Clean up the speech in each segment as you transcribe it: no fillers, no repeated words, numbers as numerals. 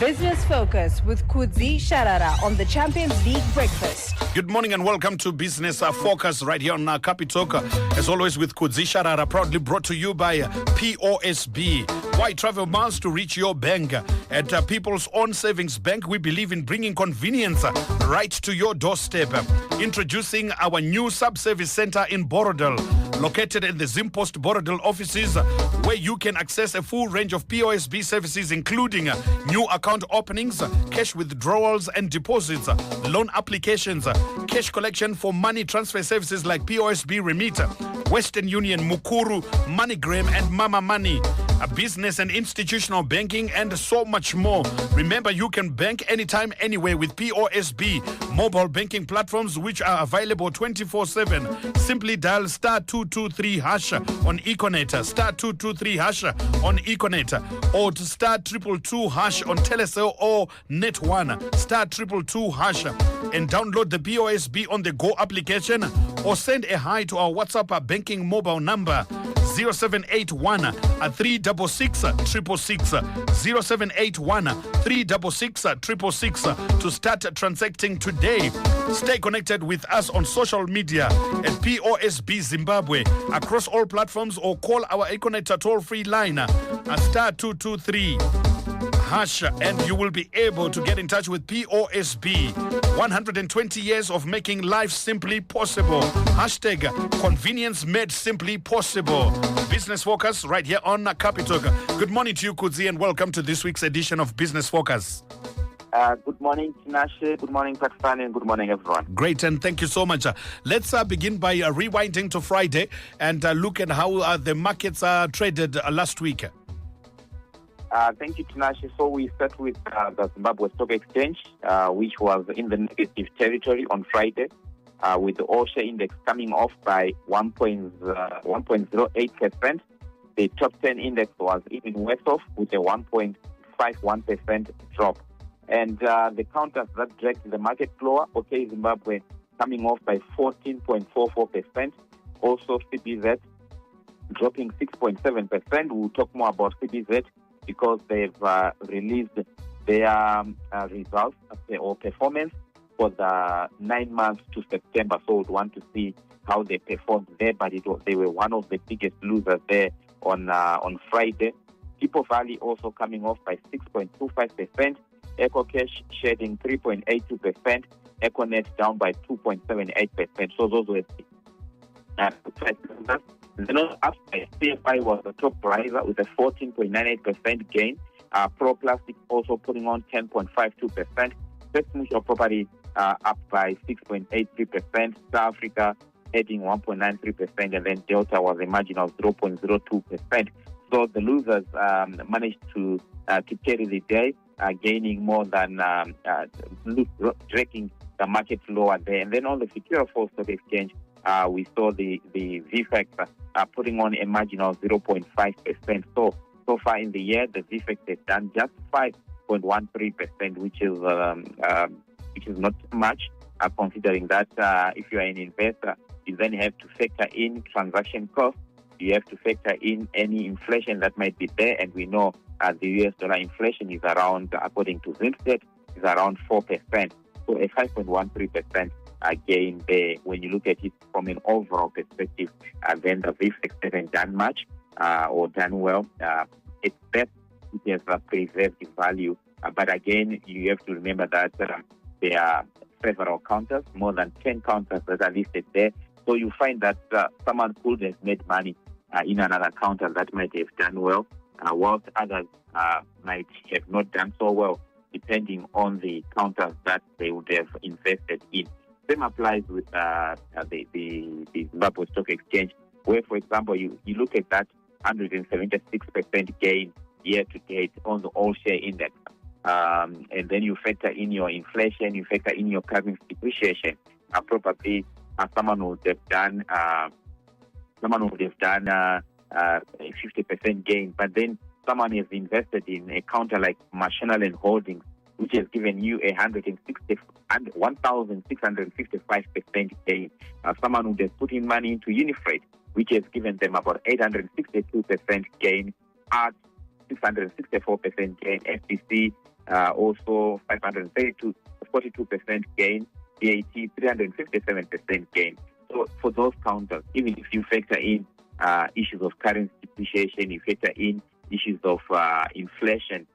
Business Focus with Kudzie, Sharara on the Champions League Breakfast. Good morning and welcome to Business Focus right here on Capitalk. As always with Kudzie, Sharara, proudly brought to you by POSB. Why travel miles to reach your bank? At People's Own Savings Bank, we believe in bringing convenience right to your doorstep. Introducing our new sub-service center in Borodale, located in the Zimpost Borodale offices, where you can access a full range of POSB services, including new account openings, cash withdrawals and deposits, loan applications, cash collection for money transfer services like POSB Remit, Western Union, Mukuru, MoneyGram and Mama Money, business and institutional banking, and so much more. Remember, you can bank anytime, anywhere with POSB mobile banking platforms, which are available 24/7. Simply dial *223# on Econet, *223# on Econet, or to *222# on Telecel or Net1, *222# and download the POSB on the Go application, or send a hi to our WhatsApp banking mobile number 0781 366 666, 0781 366 666 to start transacting today. Stay connected with us on social media at POSB Zimbabwe across all platforms, or call our Econet toll-free line at *223#, and you will be able to get in touch with POSB. 120 years of making life simply possible. Hashtag convenience made simply possible. Business Focus right here on Capitalk. Good morning to you, Kudzie, and welcome to this week's edition of Business Focus. Good morning, Tinashe. Good morning, Pakistan, and good morning, everyone. Great, and thank you so much. Let's begin by rewinding to Friday and look at how the markets traded last week. Thank you, Tinashe. So we start with the Zimbabwe Stock Exchange, which was in the negative territory on Friday, with the all-share index coming off by 1.08%. The top 10 index was even worse off with a 1.51% drop. And the counters that dragged the market lower, OK Zimbabwe coming off by 14.44%. Also CBZ dropping 6.7%. We'll talk more about CBZ because they've released their results or performance for the 9 months to September. So we'd want to see how they performed there, but they were one of the biggest losers there on Friday. Tipo Valley also coming off by 6.25%. EcoCash shedding 3.82%. EcoNet down by 2.78%. So those were then upside, CFI was the top riser with a 14.98% gain. Pro Plastic also putting on 10.52%. First Mutual Property up by 6.83%. South Africa adding 1.93%, and then Delta was a margin of 0.02%. So the losers managed to carry the day, gaining more than dragging the market lower there. And then on the Secure Falls Stock Exchange, we saw the VFAX putting on a margin of 0.5%. So far in the year, the VFAX has done just 5.13%, which is not much, considering that if you are an investor, you then have to factor in transaction costs. You have to factor in any inflation that might be there, and we know the US dollar inflation is around, according to ZiG, is around 4%. So a 5.13% gain there. When you look at it from an overall perspective, then the VFX hasn't done much or done well. It's best it has preserved its value. But again, you have to remember that there are several counters, more than 10 counters that are listed there. So you find that someone could have made money in another counter that might have done well, whilst others might have not done so well, depending on the counters that they would have invested in. Same applies with the Zimbabwe Stock Exchange, where, for example, you look at that 176% gain year to date on the all-share index, and then you factor in your inflation, you factor in your currency depreciation. Probably someone would have done a 50% gain, but then someone has invested in a counter like Mashonaland Holdings, which has given you 1,655% gain. Someone would have put in money into Unifreight, which has given them about 862% gain, at 664% gain, FTC also 42% gain, VAT 357% gain. So for those counters, even if you factor in issues of currency depreciation, you factor in issues of inflation,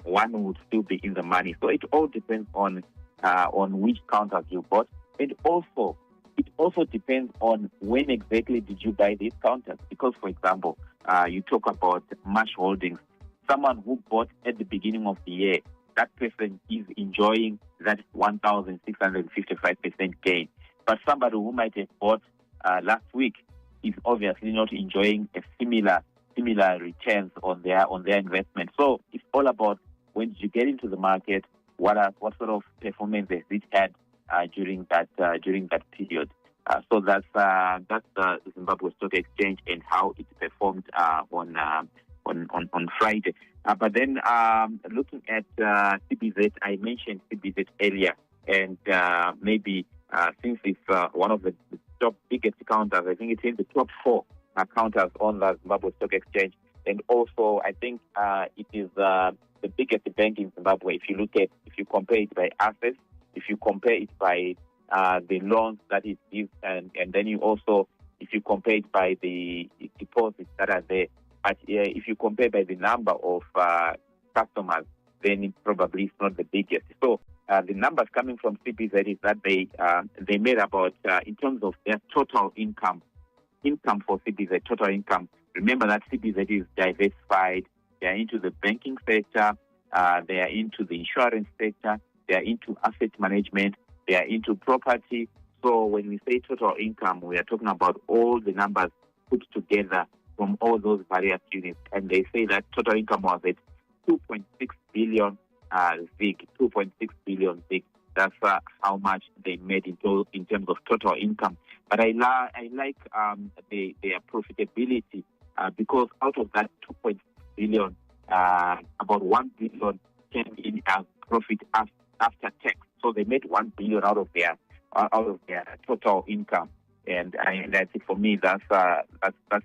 one would still be in the money. So it all depends on which counters you bought, and also it also depends on when exactly did you buy these counters. Because, for example, you talk about Marsh Holdings, someone who bought at the beginning of the year, that person is enjoying that 1,655% gain. But somebody who might have bought last week is obviously not enjoying a similar returns on their investment. So it's all about when you get into the market, what sort of performance has it had during that period. So that's the Zimbabwe Stock Exchange and how it performed on Friday. But then looking at CBZ, I mentioned CBZ earlier, and maybe since it's one of the top biggest counters, I think it's in the top 4 counters on the Zimbabwe Stock Exchange, and also I think it is the biggest bank in Zimbabwe. If you compare it by assets, if you compare it by the loans that it gives, and then if you compare it by the deposits that are there. But if you compare by the number of customers, then it probably is not the biggest. So the numbers coming from CBZ is that they made about, in terms of their total income for CBZ, total income. Remember that CBZ is diversified. They are into the banking sector. They are into the insurance sector. They are into asset management. They are into property. So when we say total income, we are talking about all the numbers put together from all those various units. And they say that total income was at 2.6 billion ZiG, 2.6 billion ZiG. That's how much they made in terms of total income. But I like their profitability because out of that 2.6 billion, about 1 billion came in as profit after tax. So they made 1 billion out of their total income, and I think for me that's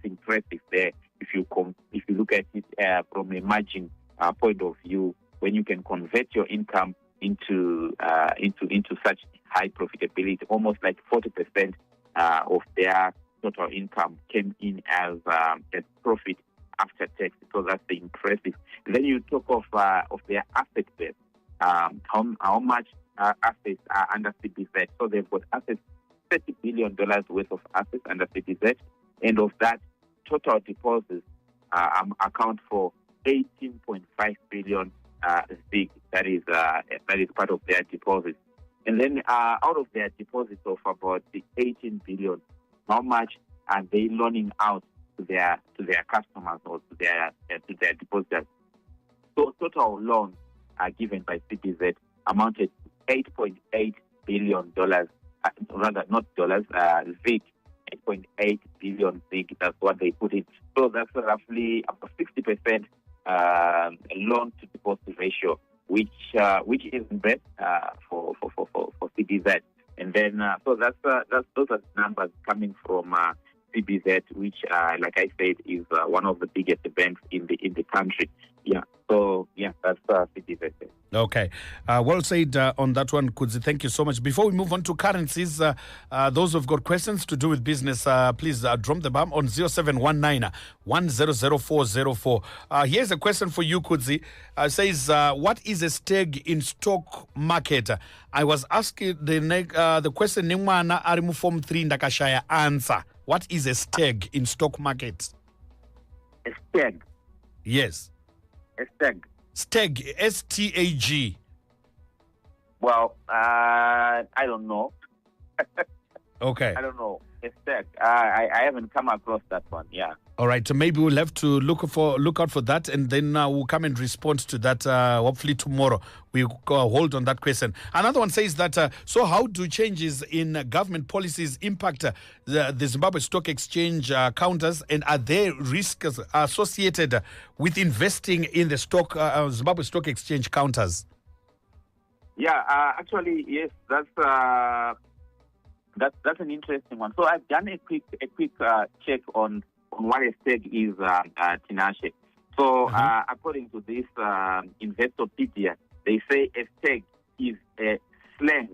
impressive. There, if you look at it from a margin point of view, when you can convert your income into such high profitability, almost like 40% of their total income came in as profit after tax. So that's the impressive. Then you talk of their asset base. How much assets are under CBZ? So they've got assets, $30 billion worth of assets under CBZ, and of that, total deposits account for 18.5 billion ZiG. That is part of their deposits. And then out of their deposits of about the 18 billion, how much are they loaning out to their customers or to their depositors? So total loans given by CBZ amounted to $8.8 billion, rather not dollars, ZiG, 8.8 billion ZiG. That's what they put in. So that's roughly about 60% loan to deposit ratio, which is best for CBZ. And then so that's those are numbers coming from CBZ, which, like I said, is one of the biggest banks in the country. Yeah. So yeah, that's CBZ. Okay. Well said on that one, Kudzie. Thank you so much. Before we move on to currencies, those who've got questions to do with business, please drop the bomb on 0719 100404. Here's a question for you, Kudzie. Says, what is a stake in stock market? I was asking the question, Nimwana Arimu Form 3 Ndakashaya answer. What is a stake in stock market? A stake? Yes. A stake? Stag, S-T-A-G. Well, I don't know. Okay. I don't know. A stag. I haven't come across that one. Yeah. All right. So maybe we'll have to look out for that, and then we'll come and respond to that. Hopefully tomorrow we hold on that question. Another one says that. So how do changes in government policies impact the Zimbabwe Stock Exchange counters, and are there risks associated with investing in the Zimbabwe Stock Exchange counters? Yeah. Actually, yes. That's an interesting one. So I've done a quick check on what a stake is, Tinashe. So according to this Investopedia, They say a stag is a slang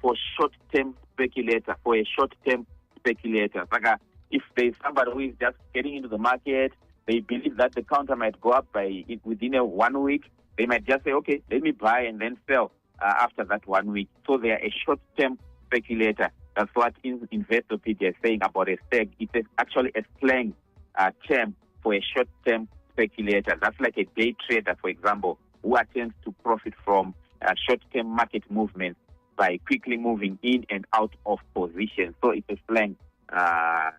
for short-term speculator, for a short-term speculator. Like if there's somebody who is just getting into the market, they believe that the counter might go up by within 1 week, they might just say, okay, let me buy and then sell after that 1 week. So they are a short-term speculator. That's what Investopedia is saying about a stag. It's actually a slang term for a short-term speculator. That's like a day trader, for example, who attempts to profit from short-term market movements by quickly moving in and out of positions. So it's a slang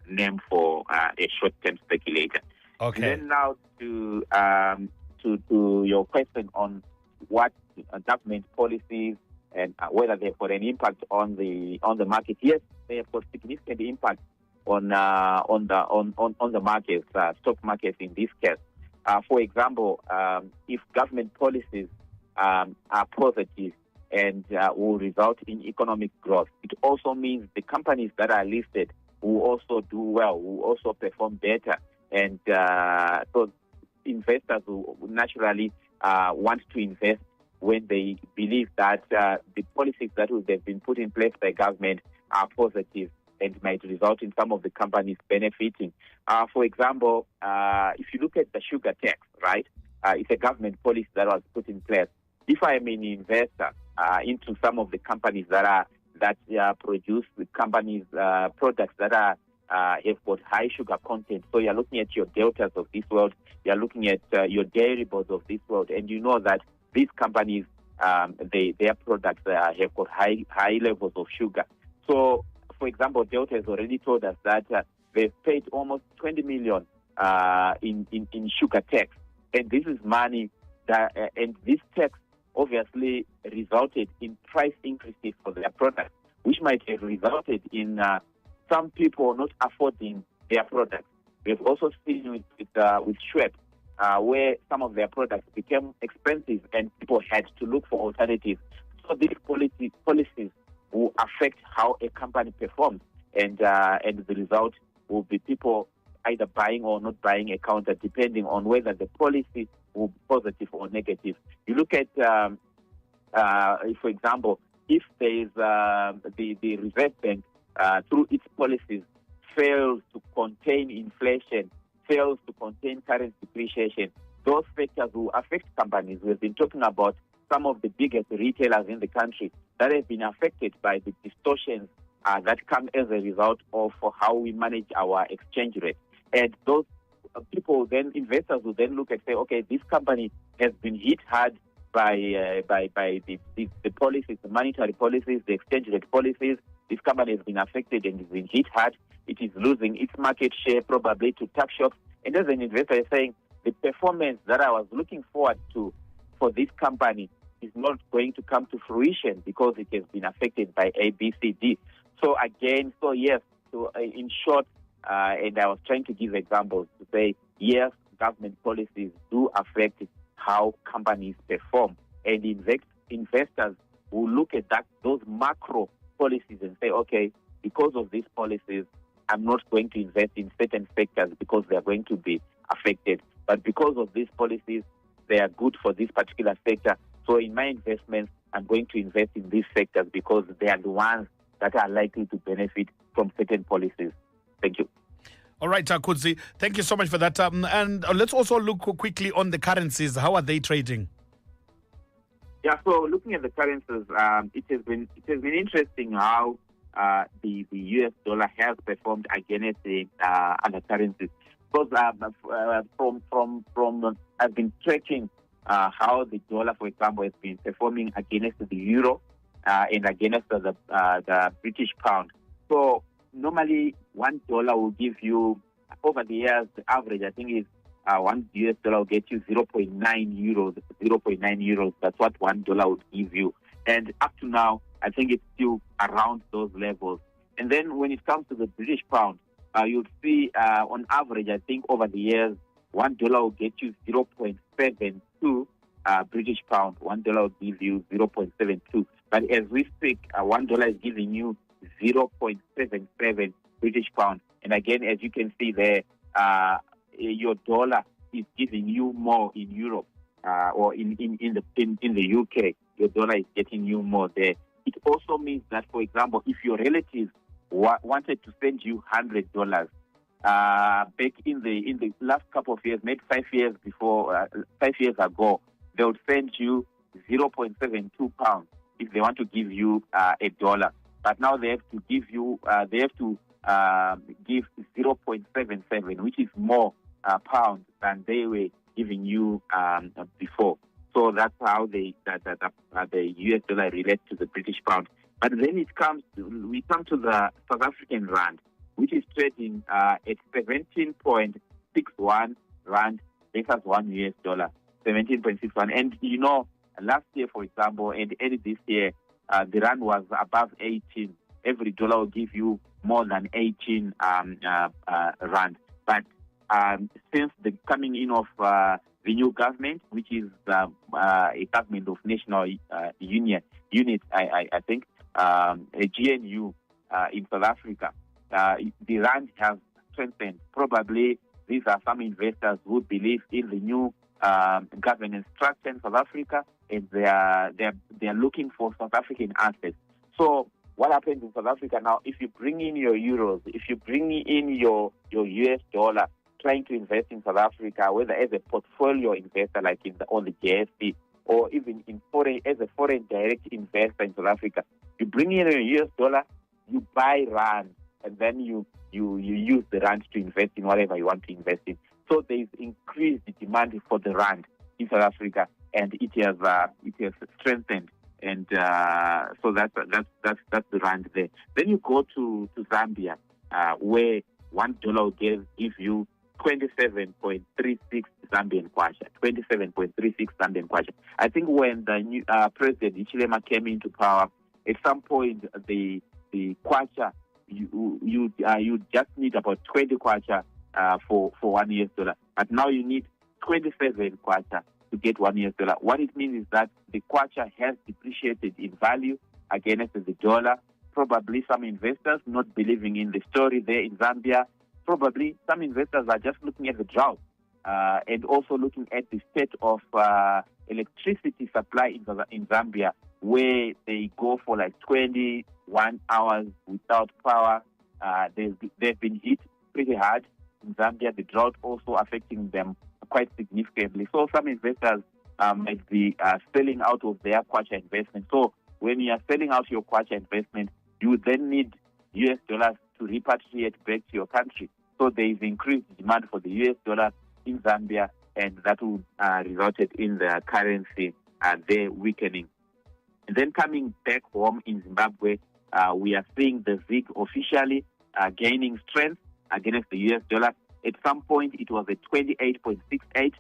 name for a short-term speculator. Okay. And then now to your question on what government policies and whether they've got an impact on the market. Yes, they have got significant impact on the markets, stock markets in this case. For example, if government policies are positive and will result in economic growth, it also means the companies that are listed will also do well, will also perform better, and so investors will naturally want to invest when they believe that the policies that have been put in place by government are positive and might result in some of the companies benefiting. For example, if you look at the sugar tax, right, it's a government policy that was put in place. If I am an investor into some of the companies that produce the companies products that have got high sugar content, so you're looking at your deltas of this world, you're looking at your dairy boards of this world, and you know that these companies, their products have got high levels of sugar. So, for example, Delta has already told us that they've paid almost 20 million in sugar tax, and this is money that, and this tax obviously resulted in price increases for their products, which might have resulted in some people not affording their products. We've also seen with Schweppes, where some of their products became expensive and people had to look for alternatives. So these policies will affect how a company performs, and the result will be people either buying or not buying a counter, depending on whether the policy will be positive or negative. You look at, for example, if there is the Reserve Bank through its policies fails to contain inflation, fails to contain currency depreciation, those factors will affect companies. We've been talking about some of the biggest retailers in the country that have been affected by the distortions that come as a result of how we manage our exchange rate. And those people, then investors will then look and say, okay, this company has been hit hard by the policies, the monetary policies, the exchange rate policies. This company has been affected and has been hit hard. It is losing its market share probably to tuck shops. And as an investor is saying, the performance that I was looking forward to for this company is not going to come to fruition because it has been affected by A, B, C, D. So again, so yes, so in short, and I was trying to give examples to say, yes, government policies do affect how companies perform. And investors will look at those macro policies and say, okay, because of these policies, I'm not going to invest in certain sectors because they are going to be affected. But because of these policies, they are good for this particular sector. So in my investments, I'm going to invest in these sectors because they are the ones that are likely to benefit from certain policies. Thank you. All right, Kudzie, thank you so much for that. And let's also look quickly on the currencies. How are they trading? Yeah, so looking at the currencies, it has been interesting how the US dollar has performed against the other currencies. Because from I've been tracking how the dollar, for example, has been performing against the euro and against the British pound. So normally $1 will give you, over the years, the average I think is $1 will get you 0.9 euros. 0.9 euros. That's what $1 would give you. And up to now, I think it's still around those levels. And then when it comes to the British pound, you'll see on average, I think over the years, $1 will get you 0.72 British pound. $1 will give you 0.72. But as we speak, $1 is giving you 0.77 British pound. And again, as you can see there, your dollar is giving you more in Europe. or in the UK, your dollar is getting you more there. It also means that, for example, if your relatives wanted to send you $100 back in the last couple of years, maybe 5 years before, 5 years ago, they would send you 0.72 pounds if they want to give you $1. But now they have to give you, give 0.77, which is more pounds than they were giving you before. So that's how the US dollar relates to the British pound. But then we come to the South African rand, which is trading at 17.61 rand versus $1 US, 17.61. And you know, last year, for example, and early this year, the rand was above 18. Every dollar will give you more than 18 rand. But since the coming in of the new government, which is a government of national unit, I think, a GNU in South Africa, the rand has strengthened. Probably these are some investors who believe in the new governance structure in South Africa, and they are looking for South African assets. So what happens in South Africa now? If you bring in your euros, if you bring in your US dollar, trying to invest in South Africa, whether as a portfolio investor like on the JSE, or even as a foreign direct investor in South Africa, you bring in your US dollar, you buy rand, and then you use the rand to invest in whatever you want to invest in. So there is increased demand for the rand in South Africa, and it has strengthened. And so that's the rand there. Then you go to Zambia, where $1 will give you 27.36 Zambian kwacha. 27.36 Zambian kwacha. I think when the new President Hichilema came into power, at some point the kwacha you just need about 20 kwacha for $1 US. But now you need 27 kwacha to get $1 US. What it means is that the kwacha has depreciated in value against the dollar. Probably some investors not believing in the story there in Zambia. Probably some investors are just looking at the drought and also looking at the state of electricity supply in Zambia, where they go for like 21 hours without power. They've been hit pretty hard in Zambia. The drought also affecting them quite significantly. So some investors might be selling out of their kwacha investment. So when you are selling out your kwacha investment, you then need US dollars to repatriate back to your country. So there is increased demand for the US dollar in Zambia, and that would resulted in the currency there weakening. And then coming back home in Zimbabwe, we are seeing the ZiG officially gaining strength against the US dollar. At some point, it was at 28.68,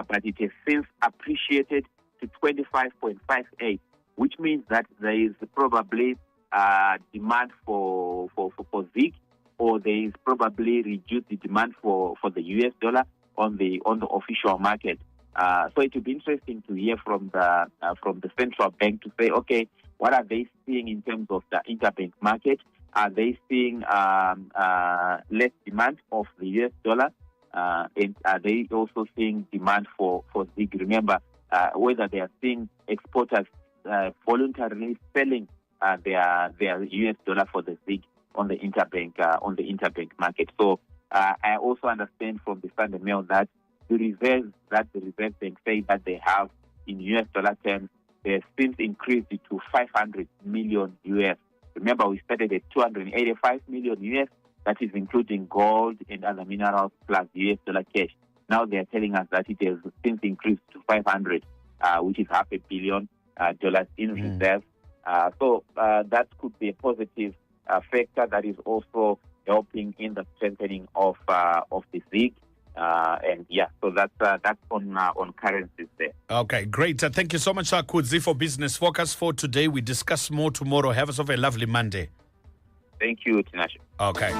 but it has since appreciated to 25.58, which means that there is probably demand for ZiG, or there is probably reduced the demand for the US dollar on the official market. So it will be interesting to hear from the central bank to say, okay, what are they seeing in terms of the interbank market? Are they seeing less demand of the US dollar? And are they also seeing demand for ZiG? Remember, whether they are seeing exporters voluntarily selling their US dollar for the ZiG on the interbank market. So I also understand from the Sunday Mail that the reserves that the Reserve Bank say that they have in US dollar terms, they have since increased it to 500 million US. Remember, we started at 285 million US. That is including gold and other minerals plus US dollar cash. Now they are telling us that it has since increased to 500, which is $500 million in reserves. So that could be a positive factor that is also helping in the strengthening of the ZiG. And yeah, so that's on currencies there. Okay, great. Thank you so much, Kudzie, for Business Focus for today. We discuss more tomorrow. Have yourself a lovely Monday. Thank you, Tinashe. Okay.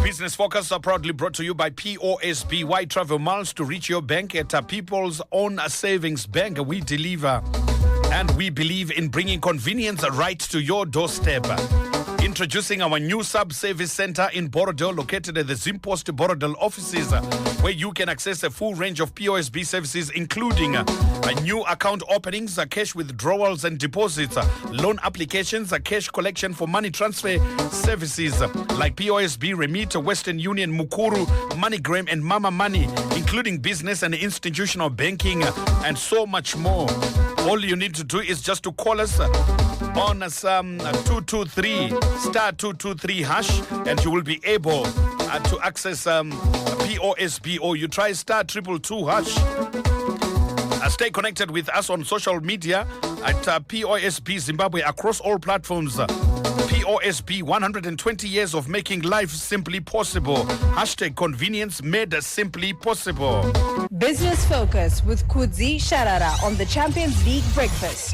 Business Focus are proudly brought to you by POSB. Why travel miles to reach your bank at People's Own Savings Bank? We deliver and we believe in bringing convenience right to your doorstep. Introducing our new sub-service center in Borodale, located at the Zimpost Borodale offices, where you can access a full range of POSB services, including new account openings, cash withdrawals and deposits, loan applications, cash collection for money transfer services like POSB, Remit, Western Union, Mukuru, MoneyGram and Mama Money, including business and institutional banking, and so much more. All you need to do is just to call us on 223 hash, and you will be able to access POSB, or you try star 222 hash. Stay connected with us on social media at POSB Zimbabwe across all platforms. POSB, 120 years of making life simply possible. Hashtag convenience made simply possible. Business Focus with Kudzie, Sharara on the Champions League Breakfast.